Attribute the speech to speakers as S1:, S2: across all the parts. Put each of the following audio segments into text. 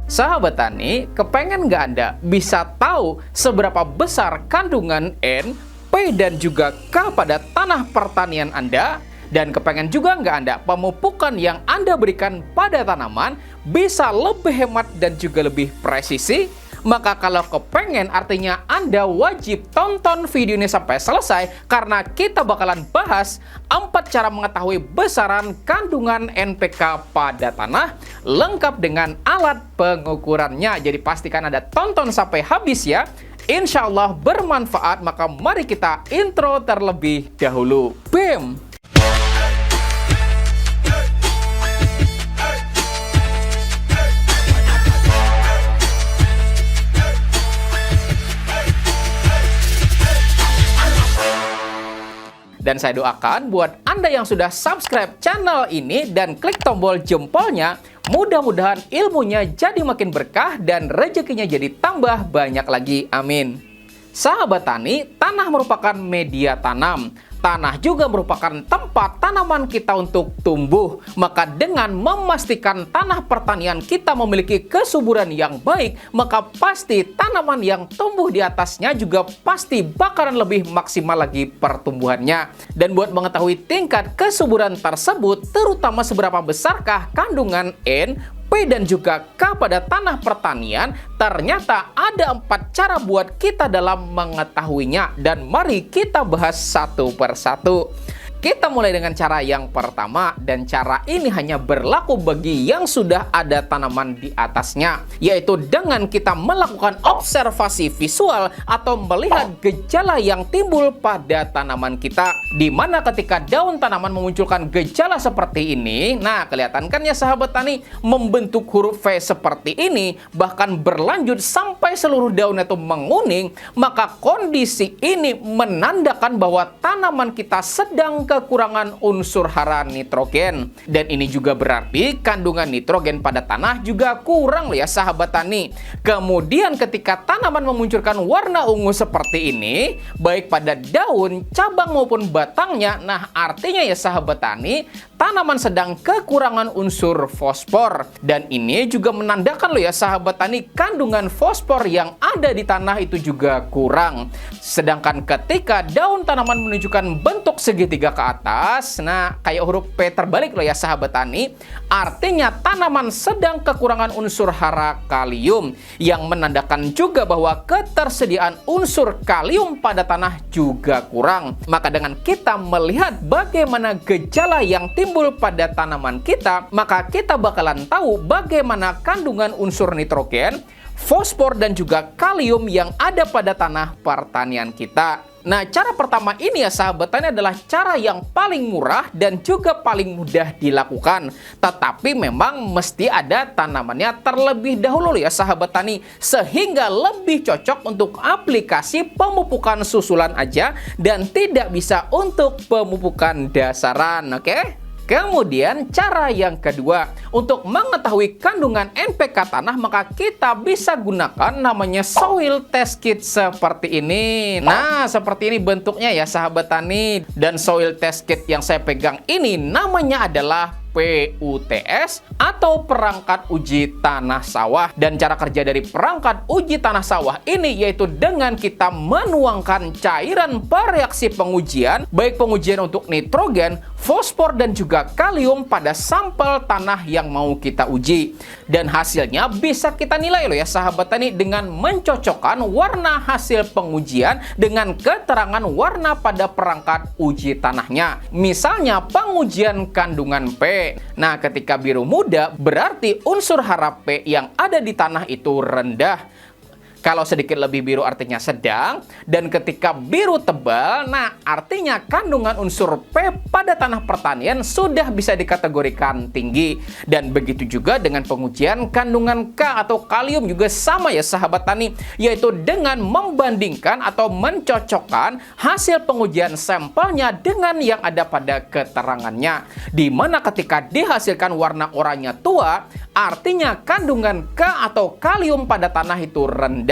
S1: Sahabat tani, kepengen nggak Anda bisa tahu seberapa besar kandungan N, P, dan juga K pada tanah pertanian Anda? Dan kepengen juga nggak Anda pemupukan yang Anda berikan pada tanaman bisa lebih hemat dan juga lebih presisi? Maka kalau kepengen, artinya Anda wajib tonton video ini sampai selesai karena kita bakalan bahas 4 cara mengetahui besaran kandungan NPK pada tanah lengkap dengan alat pengukurannya. Jadi pastikan Anda tonton sampai habis ya. Insya Allah bermanfaat, maka mari kita intro terlebih dahulu. BEM! Dan saya doakan buat Anda yang sudah subscribe channel ini dan klik tombol jempolnya, mudah-mudahan ilmunya jadi makin berkah dan rezekinya jadi tambah banyak lagi. Amin. Sahabat tani, tanah merupakan media tanam. Tanah juga merupakan tempat tanaman kita untuk tumbuh. Maka dengan memastikan tanah pertanian kita memiliki kesuburan yang baik, maka pasti tanaman yang tumbuh di atasnya juga pasti bakalan lebih maksimal lagi pertumbuhannya. Dan buat mengetahui tingkat kesuburan tersebut, terutama seberapa besarkah kandungan N, P, dan juga K pada tanah pertanian, ternyata ada 4 cara buat kita dalam mengetahuinya. Dan mari kita bahas satu persatu. Kita mulai dengan cara yang pertama, dan cara ini hanya berlaku bagi yang sudah ada tanaman di atasnya, yaitu dengan kita melakukan observasi visual atau melihat gejala yang timbul pada tanaman kita. Dimana ketika daun tanaman memunculkan gejala seperti ini, nah kelihatan kan ya sahabat tani, membentuk huruf V seperti ini, bahkan berlanjut sampai seluruh daunnya itu menguning, maka kondisi ini menandakan bahwa tanaman kita sedang kekurangan unsur hara nitrogen. Dan ini juga berarti kandungan nitrogen pada tanah juga kurang ya sahabat tani. Kemudian ketika tanaman memunculkan warna ungu seperti ini, baik pada daun, cabang maupun batangnya, nah artinya ya sahabat tani, tanaman sedang kekurangan unsur fosfor. Dan ini juga menandakan loh ya sahabat tani, kandungan fosfor yang ada di tanah itu juga kurang. Sedangkan ketika daun tanaman menunjukkan bentuk segitiga ke atas, nah kayak huruf P terbalik loh ya sahabat tani, artinya tanaman sedang kekurangan unsur hara kalium, yang menandakan juga bahwa ketersediaan unsur kalium pada tanah juga kurang. Maka dengan kita melihat bagaimana gejala yang timbul pada tanaman kita, maka kita bakalan tahu bagaimana kandungan unsur nitrogen, fosfor, dan juga kalium yang ada pada tanah pertanian kita. Nah, cara pertama ini ya sahabat tani adalah cara yang paling murah dan juga paling mudah dilakukan. Tetapi memang mesti ada tanamannya terlebih dahulu ya sahabat tani, sehingga lebih cocok untuk aplikasi pemupukan susulan aja dan tidak bisa untuk pemupukan dasaran, oke? Kemudian cara yang kedua, untuk mengetahui kandungan NPK tanah, maka kita bisa gunakan namanya soil test kit seperti ini. Nah, seperti ini bentuknya ya sahabat tani. Dan soil test kit yang saya pegang ini namanya adalah PUTS atau perangkat uji tanah sawah. Dan cara kerja dari perangkat uji tanah sawah ini yaitu dengan kita menuangkan cairan bereaksi pengujian, baik pengujian untuk nitrogen, fosfor, dan juga kalium pada sampel tanah yang mau kita uji. Dan hasilnya bisa kita nilai loh ya sahabat tani dengan mencocokkan warna hasil pengujian dengan keterangan warna pada perangkat uji tanahnya. Misalnya pengujian kandungan P. Nah, ketika biru muda berarti unsur hara P yang ada di tanah itu rendah. Kalau sedikit lebih biru artinya sedang, dan ketika biru tebal, nah artinya kandungan unsur P pada tanah pertanian sudah bisa dikategorikan tinggi. Dan begitu juga dengan pengujian kandungan K atau kalium juga sama ya sahabat tani, yaitu dengan membandingkan atau mencocokkan hasil pengujian sampelnya dengan yang ada pada keterangannya. Dimana ketika dihasilkan warna oranye tua, artinya kandungan K atau kalium pada tanah itu rendah.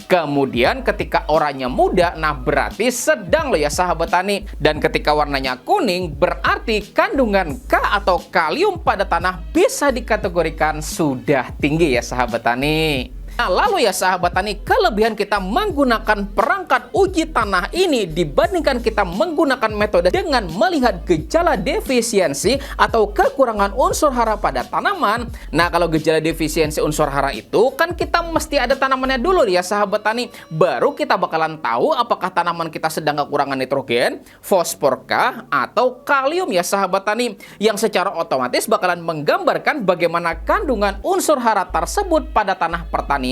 S1: Kemudian ketika oranye muda, nah berarti sedang loh ya sahabat tani. Dan ketika warnanya kuning, berarti kandungan K atau kalium pada tanah bisa dikategorikan sudah tinggi ya sahabat tani. Nah, lalu ya sahabat tani, kelebihan kita menggunakan perangkat uji tanah ini dibandingkan kita menggunakan metode dengan melihat gejala defisiensi atau kekurangan unsur hara pada tanaman. Nah, kalau gejala defisiensi unsur hara itu kan kita mesti ada tanamannya dulu ya sahabat tani. Baru kita bakalan tahu apakah tanaman kita sedang kekurangan nitrogen, fosfor kah, atau kalium ya sahabat tani. Yang secara otomatis bakalan menggambarkan bagaimana kandungan unsur hara tersebut pada tanah pertanian.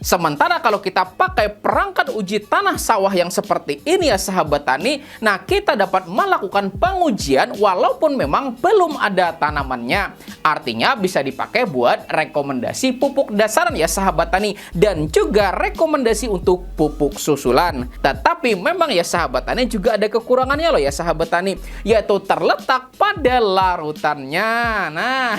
S1: Sementara kalau kita pakai perangkat uji tanah sawah yang seperti ini ya sahabat tani, nah kita dapat melakukan pengujian walaupun memang belum ada tanamannya. Artinya bisa dipakai buat rekomendasi pupuk dasaran ya sahabat tani, dan juga rekomendasi untuk pupuk susulan. Tetapi memang ya sahabat tani juga ada kekurangannya loh ya sahabat tani, yaitu terletak pada larutannya. Nah,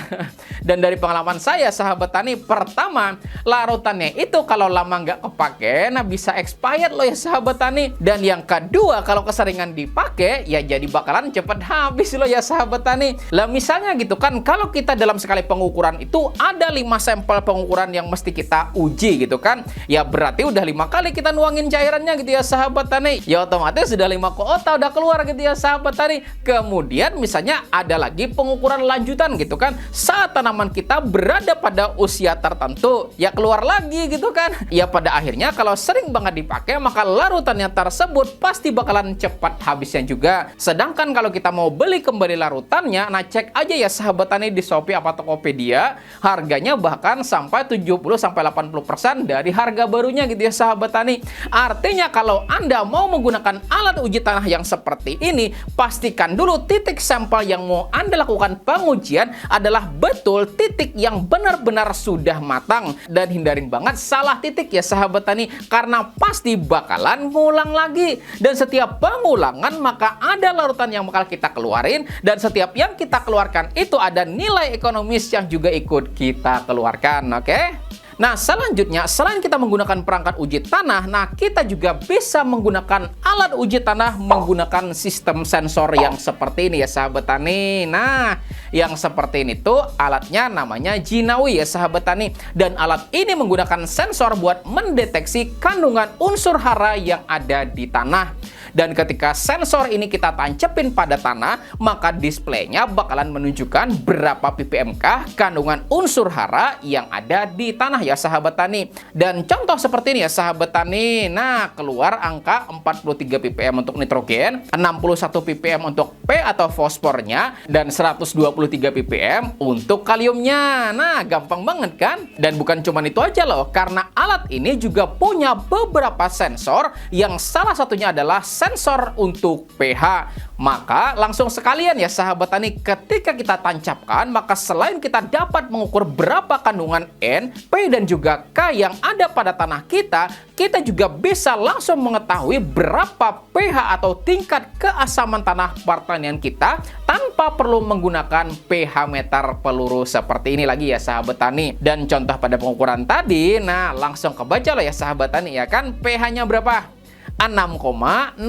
S1: dan dari pengalaman saya sahabat tani, pertama, larutannya itu kalau lama nggak kepake, nah bisa expired loh ya sahabat tani. Dan yang kedua, kalau keseringan dipakai, ya jadi bakalan cepet habis loh ya sahabat tani. Lah misalnya gitu kan, kalau kita dalam sekali pengukuran itu ada 5 sampel pengukuran yang mesti kita uji gitu kan, ya berarti udah 5 kali kita nuangin cairannya gitu ya sahabat tani. Ya otomatis sudah 5 kuota udah keluar gitu ya sahabat tani. Kemudian misalnya ada lagi pengukuran lanjutan gitu kan, saat tanaman kita berada pada usia tertentu, ya keluar lagi gitu kan. Ya pada akhirnya kalau sering banget dipakai, maka larutannya tersebut pasti bakalan cepat habisnya juga. Sedangkan kalau kita mau beli kembali larutannya, nah cek aja ya sahabat tani di Shopee apa Tokopedia, harganya bahkan sampai 70-80% dari harga barunya gitu ya sahabat tani. Artinya kalau Anda mau menggunakan alat uji tanah yang seperti ini, pastikan dulu titik sampel yang mau Anda lakukan pengujian adalah betul titik yang benar-benar sudah matang, dan hindarin banget salah titik ya sahabat tani, karena pasti bakalan ngulang lagi. Dan setiap pengulangan maka ada larutan yang bakal kita keluarin, dan setiap yang kita keluarkan itu ada nilai ekonomis yang juga ikut kita keluarkan. Oke? Nah, selanjutnya selain kita menggunakan perangkat uji tanah, nah kita juga bisa menggunakan alat uji tanah menggunakan sistem sensor yang seperti ini ya sahabat tani. Nah, yang seperti ini tuh alatnya namanya Jinawi ya sahabat tani, dan alat ini menggunakan sensor buat mendeteksi kandungan unsur hara yang ada di tanah. Dan ketika sensor ini kita tancepin pada tanah, maka displaynya bakalan menunjukkan berapa ppm kandungan unsur hara yang ada di tanah ya sahabat tani. Dan contoh seperti ini ya sahabat tani. Nah, keluar angka 43 ppm untuk nitrogen, 61 ppm untuk P atau fosfornya, dan 123 ppm untuk kaliumnya. Nah, gampang banget kan? Dan bukan cuma itu aja loh, karena alat ini juga punya beberapa sensor, yang salah satunya adalah sensor untuk pH. Maka langsung sekalian ya sahabat tani, ketika kita tancapkan, maka selain kita dapat mengukur berapa kandungan N, P, dan juga K yang ada pada tanah kita, kita juga bisa langsung mengetahui berapa pH atau tingkat keasaman tanah pertanian kita tanpa perlu menggunakan pH meter peluru seperti ini lagi ya sahabat tani. Dan contoh pada pengukuran tadi, nah langsung kebaca loh ya sahabat tani ya kan, pH-nya berapa? 6,09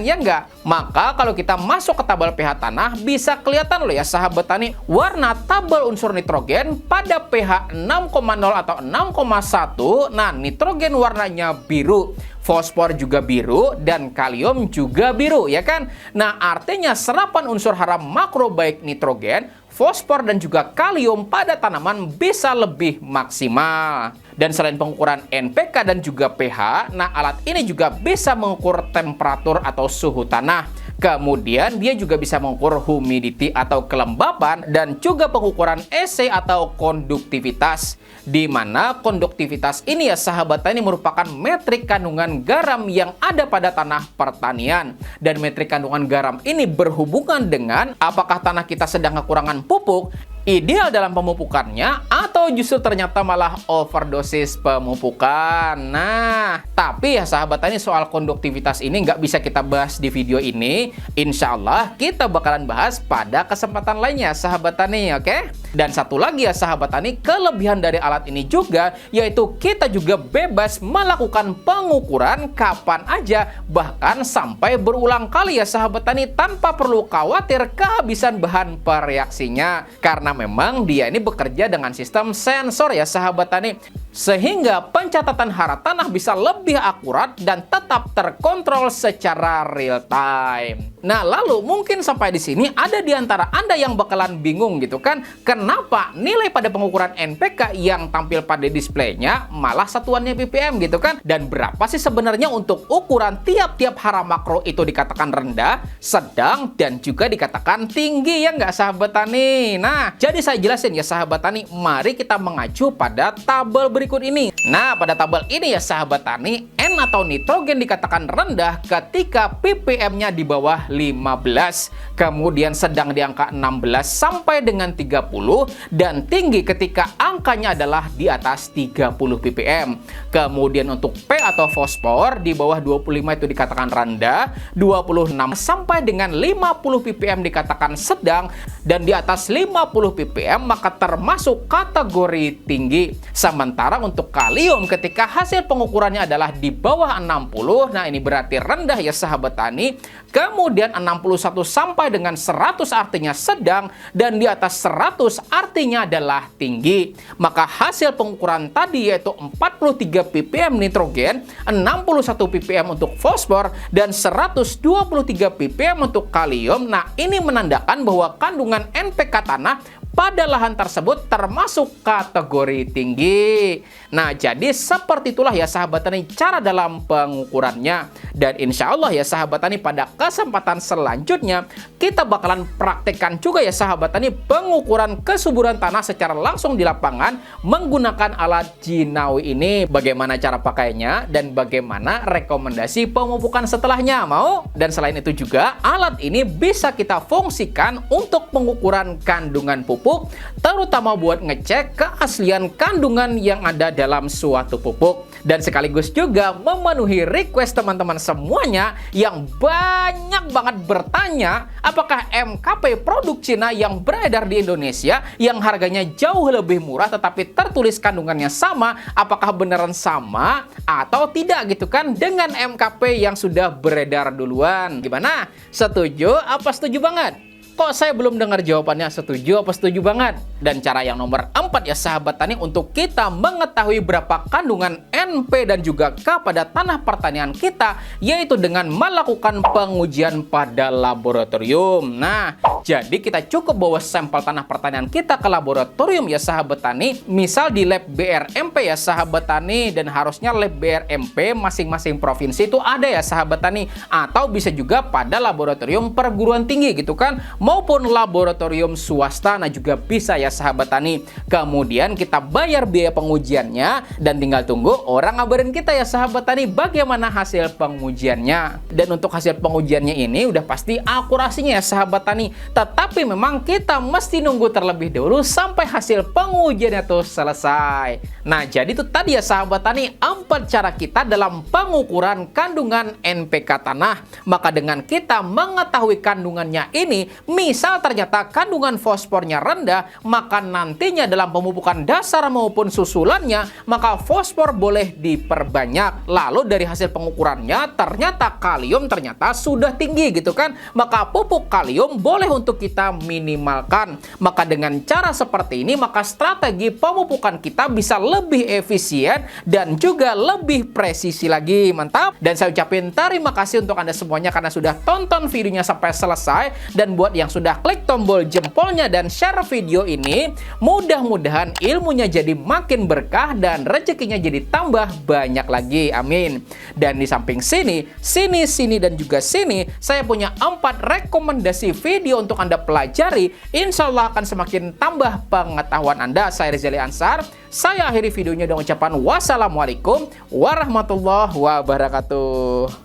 S1: ya enggak? Maka kalau kita masuk ke tabel pH tanah, bisa kelihatan loh ya sahabat tani, warna tabel unsur nitrogen pada pH 6,0 atau 6,1. Nah, nitrogen warnanya biru, fosfor juga biru, dan kalium juga biru ya kan? Nah, artinya serapan unsur hara makro baik nitrogen, fosfor, dan juga kalium pada tanaman bisa lebih maksimal. Dan selain pengukuran NPK dan juga pH, nah alat ini juga bisa mengukur temperatur atau suhu tanah. Kemudian dia juga bisa mengukur humidity atau kelembapan, dan juga pengukuran EC atau konduktivitas. Di mana konduktivitas ini ya sahabat tani merupakan metrik kandungan garam yang ada pada tanah pertanian. Dan metrik kandungan garam ini berhubungan dengan apakah tanah kita sedang kekurangan pupuk, ideal dalam pemupukannya, atau justru ternyata malah overdosis pemupukan. Nah, tapi ya sahabat tani, soal konduktivitas ini nggak bisa kita bahas di video ini. Insya Allah kita bakalan bahas pada kesempatan lainnya sahabat tani, oke? Dan satu lagi ya sahabat tani, kelebihan dari alat ini juga yaitu kita juga bebas melakukan pengukuran kapan aja, bahkan sampai berulang kali ya sahabat tani, tanpa perlu khawatir kehabisan bahan pereaksinya. Karena memang dia ini bekerja dengan sistem sensor ya sahabat tani, sehingga pencatatan hara tanah bisa lebih akurat dan tetap terkontrol secara real time. Nah, lalu mungkin sampai di sini ada di antara Anda yang bakalan bingung gitu kan, kenapa nilai pada pengukuran NPK yang tampil pada displaynya malah satuannya ppm gitu kan? Dan berapa sih sebenarnya untuk ukuran tiap-tiap hara makro itu dikatakan rendah, sedang, dan juga dikatakan tinggi ya nggak sahabat tani? Nah, jadi saya jelasin ya sahabat tani, mari kita mengacu pada tabel berikut ini. Nah, pada tabel ini ya sahabat tani, N atau nitrogen dikatakan rendah ketika ppm-nya di bawah 15, kemudian sedang di angka 16 sampai dengan 30, dan tinggi ketika angkanya adalah di atas 30 ppm. Kemudian untuk P atau fosfor di bawah 25 itu dikatakan rendah, 26 sampai dengan 50 ppm dikatakan sedang, dan di atas 50 ppm maka termasuk kategori tinggi. Sementara untuk kalium ketika hasil pengukurannya adalah di bawah 60, nah ini berarti rendah ya sahabat tani. Kemudian 61 sampai dengan 100 artinya sedang, dan di atas 100 artinya adalah tinggi. Maka hasil pengukuran tadi yaitu 43 ppm nitrogen, 61 ppm untuk fosfor, dan 123 ppm untuk kalium. Nah, ini menandakan bahwa kandungan NPK tanah pada lahan tersebut termasuk kategori tinggi. Nah, jadi seperti itulah ya sahabat tani cara dalam pengukurannya. Dan insya Allah ya sahabat tani, pada kesempatan selanjutnya kita bakalan praktekkan juga ya sahabat tani pengukuran kesuburan tanah secara langsung di lapangan menggunakan alat jinawi ini. Bagaimana cara pakainya dan bagaimana rekomendasi pemupukan setelahnya, mau? Dan selain itu juga alat ini bisa kita fungsikan untuk pengukuran kandungan pupuk, terutama buat ngecek keaslian kandungan yang ada dalam suatu pupuk. Dan sekaligus juga memenuhi request teman-teman semuanya yang banyak banget bertanya, apakah MKP produk Cina yang beredar di Indonesia yang harganya jauh lebih murah tetapi tertulis kandungannya sama, apakah beneran sama atau tidak gitu kan dengan MKP yang sudah beredar duluan? Gimana? Setuju apa setuju banget? Kok saya belum dengar jawabannya setuju apa setuju banget? Dan cara yang nomor 4 ya sahabat tani, untuk kita mengetahui berapa kandungan NP dan juga K pada tanah pertanian kita, yaitu dengan melakukan pengujian pada laboratorium. Nah, jadi kita cukup bawa sampel tanah pertanian kita ke laboratorium ya sahabat tani, misal di lab BRMP ya sahabat tani, dan harusnya lab BRMP masing-masing provinsi itu ada ya sahabat tani, atau bisa juga pada laboratorium perguruan tinggi gitu kan, maupun laboratorium swasta, nah juga bisa ya sahabat tani. Kemudian kita bayar biaya pengujiannya dan tinggal tunggu orang ngabarin kita ya sahabat tani bagaimana hasil pengujiannya. Dan untuk hasil pengujiannya ini udah pasti akurasinya ya sahabat tani, tetapi memang kita mesti nunggu terlebih dahulu sampai hasil pengujiannya tuh selesai. Nah, jadi itu tadi ya sahabat tani 4 cara kita dalam pengukuran kandungan NPK tanah. Maka dengan kita mengetahui kandungannya ini, misal ternyata kandungan fosfornya rendah, maka nantinya dalam pemupukan dasar maupun susulannya, maka fosfor boleh diperbanyak. Lalu dari hasil pengukurannya ternyata kalium ternyata sudah tinggi gitu kan, maka pupuk kalium boleh untuk kita minimalkan. Maka dengan cara seperti ini, maka strategi pemupukan kita bisa lebih efisien dan juga lebih presisi lagi. Mantap. Dan saya ucapin terima kasih untuk Anda semuanya karena sudah tonton videonya sampai selesai. Dan buat yang sudah klik tombol jempolnya dan share video ini, mudah-mudahan ilmunya jadi makin berkah dan rezekinya jadi tambah banyak lagi. Amin. Dan di samping sini, dan juga sini, saya punya 4 rekomendasi video untuk Anda pelajari. Insya Allah akan semakin tambah pengetahuan Anda. Saya Rizali Ansar. Saya akhiri videonya dengan ucapan wassalamualaikum warahmatullahi wabarakatuh.